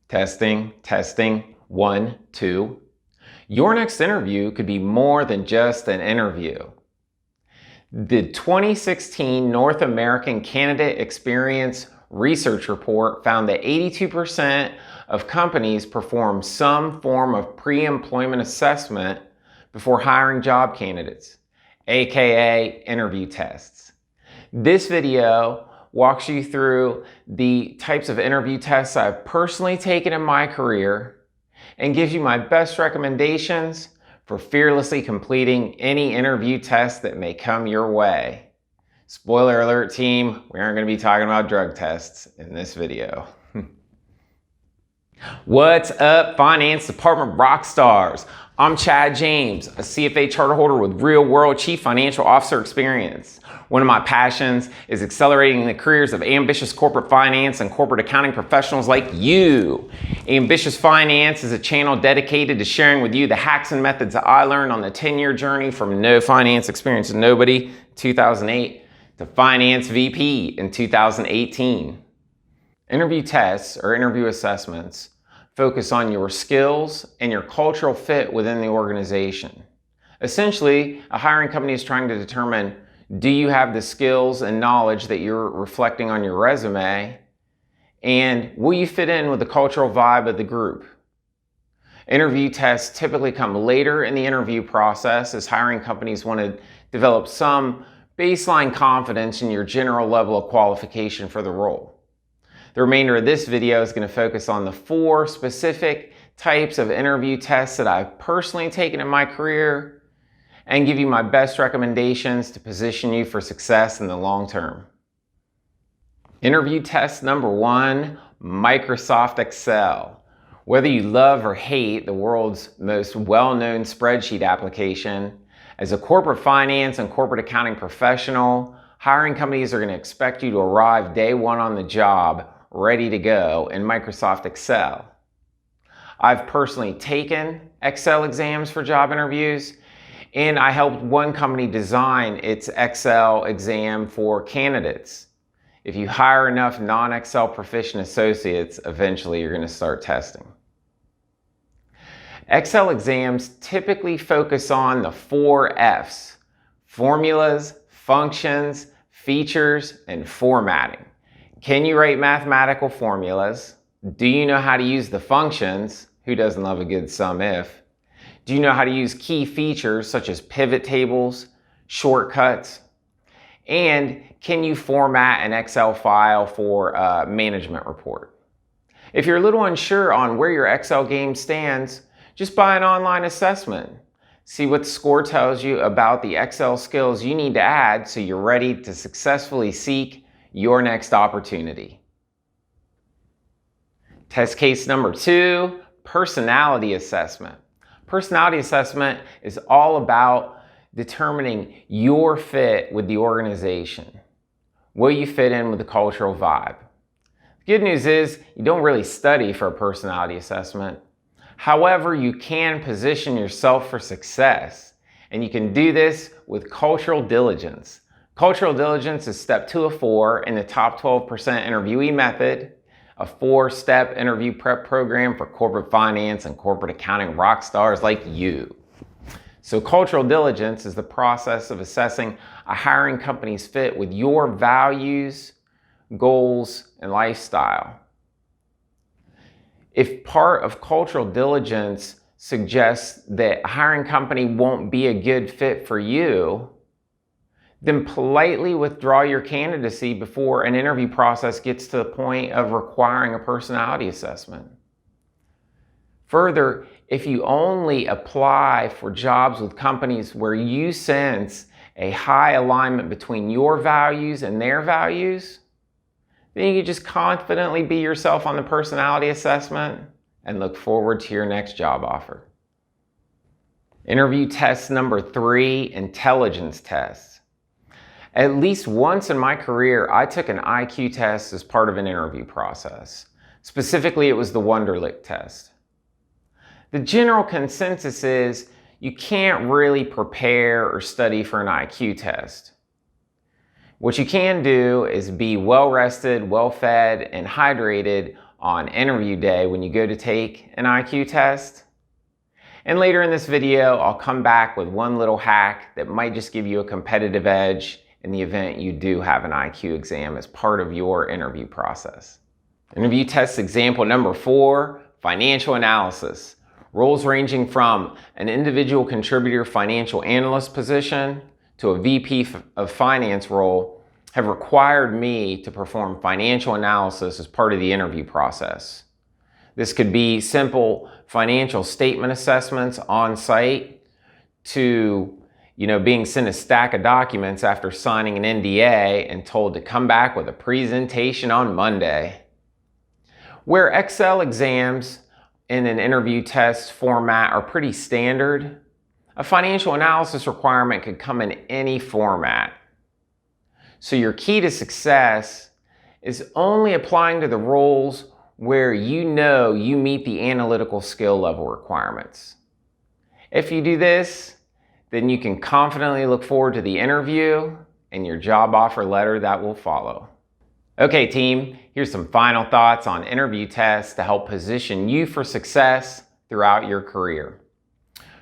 Testing, testing, 1, 2. Your next interview could be more than just an interview. The 2016 North American Candidate Experience Research Report found that 82% of companies perform some form of pre-employment assessment before hiring job candidates, aka interview tests. This video walks you through the types of interview tests I've personally taken in my career and gives you my best recommendations for fearlessly completing any interview test that may come your way. Spoiler alert, team, we aren't going to be talking about drug tests in this video. What's up, finance department rock stars? I'm Chad James, a CFA charter holder with real-world chief financial officer experience. One of my passions is accelerating the careers of ambitious corporate finance and corporate accounting professionals like you. Ambitious Finance is a channel dedicated to sharing with you the hacks and methods that I learned on the 10-year journey from no finance experience to nobody, 2008, to finance VP in 2018. Interview tests or interview assessments focus on your skills and your cultural fit within the organization. Essentially, a hiring company is trying to determine, do you have the skills and knowledge that you're reflecting on your resume, and will you fit in with the cultural vibe of the group? Interview tests typically come later in the interview process as hiring companies want to develop some baseline confidence in your general level of qualification for the role. The remainder of this video is going to focus on the 4 specific types of interview tests that I've personally taken in my career and give you my best recommendations to position you for success in the long term. Interview test number 1, Microsoft Excel. Whether you love or hate the world's most well-known spreadsheet application, as a corporate finance and corporate accounting professional, hiring companies are going to expect you to arrive day one on the job ready to go in Microsoft Excel. I've personally taken Excel exams for job interviews, and I helped one company design its Excel exam for candidates. If you hire enough non-Excel proficient associates, eventually you're going to start testing. Excel exams typically focus on the 4 F's: formulas, functions, features, and formatting. Can you write mathematical formulas? Do you know how to use the functions? Who doesn't love a good sum if? Do you know how to use key features such as pivot tables, shortcuts? And can you format an Excel file for a management report? If you're a little unsure on where your Excel game stands, just buy an online assessment. See what the score tells you about the Excel skills you need to add so you're ready to successfully seek your next opportunity. Test case number 2, personality assessment. Personality assessment is all about determining your fit with the organization. Will you fit in with the cultural vibe? The good news is you don't really study for a personality assessment. However, you can position yourself for success, and you can do this with cultural diligence. Cultural diligence is step 2 of 4 in the top 12% interviewee method, a 4-step interview prep program for corporate finance and corporate accounting rock stars like you. So cultural diligence is the process of assessing a hiring company's fit with your values, goals, and lifestyle. If part of cultural diligence suggests that a hiring company won't be a good fit for you, then politely withdraw your candidacy before an interview process gets to the point of requiring a personality assessment. Further, if you only apply for jobs with companies where you sense a high alignment between your values and their values, then you can just confidently be yourself on the personality assessment and look forward to your next job offer. Interview test number 3, intelligence tests. At least once in my career, I took an IQ test as part of an interview process. Specifically, it was the Wonderlic test. The general consensus is you can't really prepare or study for an IQ test. What you can do is be well rested, well fed, and hydrated on interview day when you go to take an IQ test. And later in this video, I'll come back with one little hack that might just give you a competitive edge in the event you do have an IQ exam as part of your interview process. Interview test example number 4, financial analysis. Roles ranging from an individual contributor financial analyst position to a VP of finance role have required me to perform financial analysis as part of the interview process. This could be simple financial statement assessments on site to being sent a stack of documents after signing an NDA and told to come back with a presentation on Monday. Where Excel exams in an interview test format are pretty standard, a financial analysis requirement could come in any format. So your key to success is only applying to the roles where you meet the analytical skill level requirements. If you do this, then you can confidently look forward to the interview and your job offer letter that will follow. Okay team, here's some final thoughts on interview tests to help position you for success throughout your career.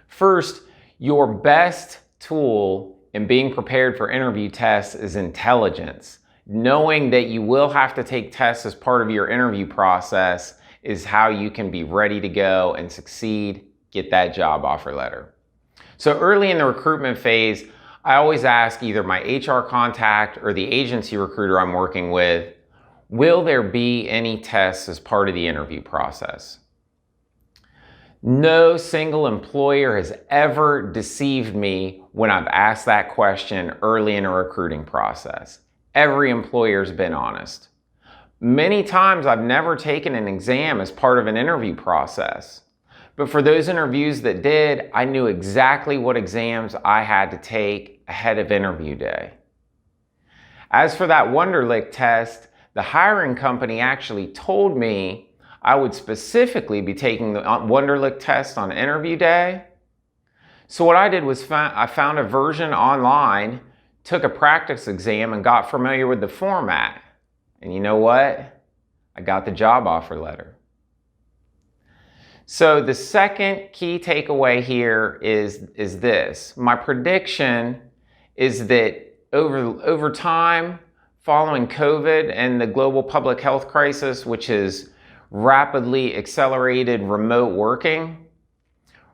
First, your best tool in being prepared for interview tests is intelligence. Knowing that you will have to take tests as part of your interview process is how you can be ready to go and succeed, get that job offer letter. So early in the recruitment phase, I always ask either my HR contact or the agency recruiter I'm working with, will there be any tests as part of the interview process? No single employer has ever deceived me when I've asked that question early in a recruiting process. Every employer's been honest. Many times I've never taken an exam as part of an interview process. But for those interviews that did, I knew exactly what exams I had to take ahead of interview day. As for that Wonderlic test, the hiring company actually told me I would specifically be taking the Wonderlic test on interview day. So what I did was I found a version online, took a practice exam, and got familiar with the format. And you know what? I got the job offer letter. So the second key takeaway here is this. My prediction is that over time, following COVID and the global public health crisis, which has rapidly accelerated remote working,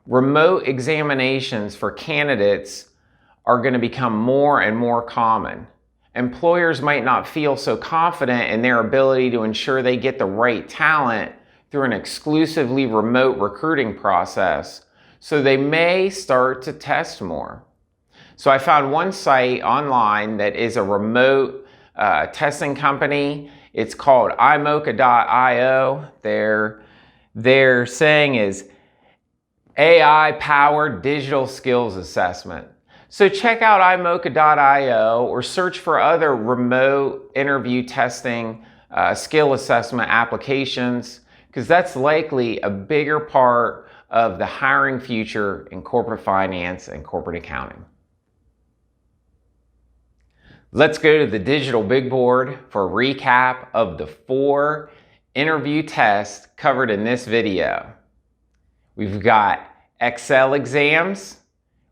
remote examinations for candidates are going to become more and more common. Employers might not feel so confident in their ability to ensure they get the right talent through an exclusively remote recruiting process, so they may start to test more. So I found one site online that is a remote testing company. It's called imoca.io. Their saying is AI-powered digital skills assessment. So check out imoca.io or search for other remote interview testing skill assessment applications, because that's likely a bigger part of the hiring future in corporate finance and corporate accounting. Let's go to the digital big board for a recap of the 4 interview tests covered in this video. We've got Excel exams.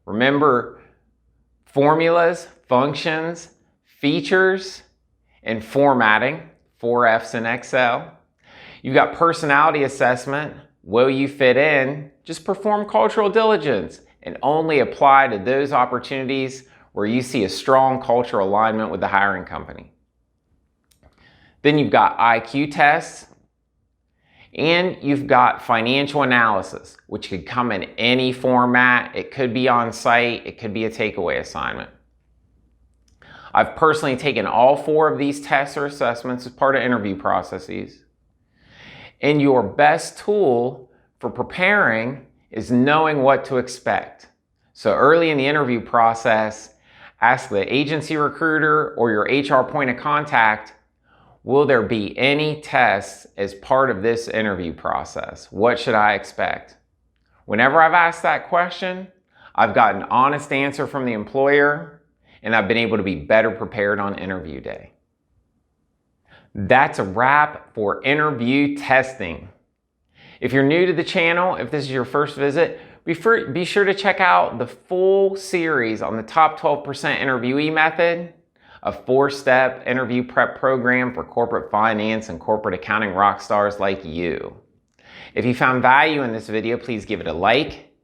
Remember, formulas, functions, features, and formatting, 4 F's in Excel. You've got personality assessment. Will you fit in? Just perform cultural diligence and only apply to those opportunities where you see a strong cultural alignment with the hiring company. Then you've got IQ tests, and you've got financial analysis, which could come in any format. It could be on site, it could be a takeaway assignment. I've personally taken all 4 of these tests or assessments as part of interview processes. And your best tool for preparing is knowing what to expect. So early in the interview process, ask the agency recruiter or your HR point of contact, will there be any tests as part of this interview process? What should I expect? Whenever I've asked that question, I've got an honest answer from the employer, and I've been able to be better prepared on interview day. That's a wrap for interview testing. If you're new to the channel, if this is your first visit, be sure to check out the full series on the top 12% interviewee method, a 4-step interview prep program for corporate finance and corporate accounting rock stars like you. If you found value in this video, please give it a like.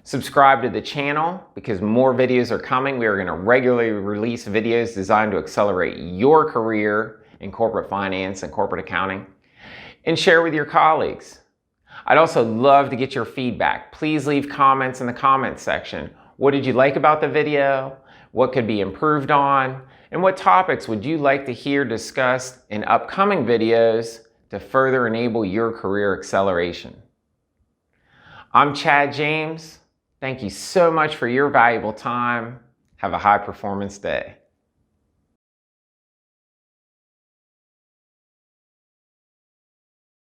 Subscribe to the channel because more videos are coming. We are going to regularly release videos designed to accelerate your career in corporate finance and corporate accounting. And share with your colleagues. I'd also love to get your feedback. Please leave comments in the comments section. What did you like about the video? What could be improved on? And what topics would you like to hear discussed in upcoming videos to further enable your career acceleration? I'm Chad James. Thank you so much for your valuable time. Have a high performance day.